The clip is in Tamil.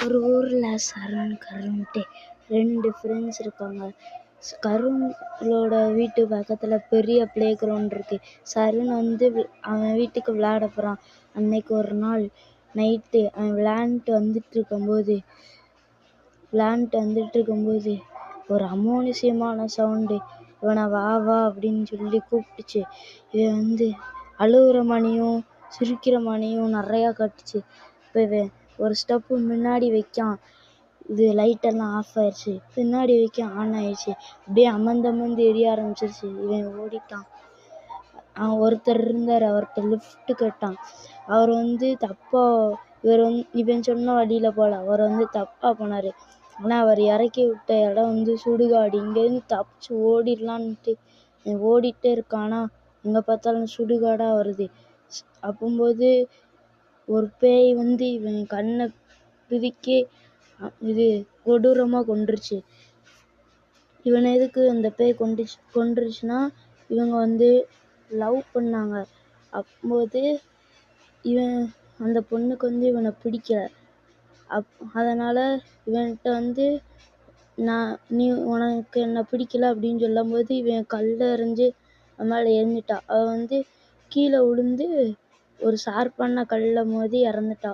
ஒரு ஊரில் சரண் கருண்ட்டு 2 ஃப்ரெண்ட்ஸ் இருக்காங்க. கருணோட வீட்டு பக்கத்தில் பெரிய ப்ளே கிரவுண்ட் இருக்குது. சரண் வந்து அவன் வீட்டுக்கு விளையாட போகிறான். அன்னைக்கு ஒரு நாள் நைட்டு அவன் விளையாண்டுட்டு வந்துட்டு இருக்கும்போது ஒரு அமானுஷ்யமான சவுண்டு இவனை வா வா அப்படின்னு சொல்லி கூப்பிட்டுச்சு. இவன் வந்து அழுகுற மணியும் சிரிக்கிற மணியும் நிறையா கட்டுச்சு. இப்போ இவன் ஒரு ஸ்டெப்பு முன்னாடி வைக்கான், இது லைட்டெல்லாம் ஆஃப் ஆயிடுச்சு. பின்னாடி வைக்க ஆன் ஆயிடுச்சு. அப்படியே அமர்ந்து எரிய ஆரம்பிச்சிருச்சு. இவன் ஓடிட்டான். ஒருத்தர் இருந்தார், அவர்கிட்ட லிஃப்ட் கேட்டான். அவர் வந்து இவன் சொன்ன வழியில் போல அவர் வந்து தப்பாக போனார். ஆனால் அவர் இறக்கி விட்ட இடம் வந்து சுடுகாடு. இங்கேருந்து தப்பிச்சு ஓடிடலான்ட்டு ஓடிட்டே இருக்கான். ஆனால் எங்கே பார்த்தாலும் சுடுகாடாக வருது. அப்போது ஒரு பேய் வந்து இவன் கண்ணை பிதுக்கி கொடூரமாக கொன்றுச்சு. இவனை எதுக்கு அந்த பேய் கொன்றுச்சுன்னா, இவங்க வந்து லவ் பண்ணாங்க. அப்போது அந்த பொண்ணுக்கு வந்து இவனை பிடிக்கல. அதனால் இவன்கிட்ட வந்து உனக்கு என்னை பிடிக்கல அப்படின்னு சொல்லும்போது இவன் கல்லை எறிஞ்சு அவன் மேலே எறிஞ்சிட்டா. அவள் வந்து கீழே விழுந்து ஒரு ஷார்ப்பான கல்லில் மோதி இறந்துட்டா.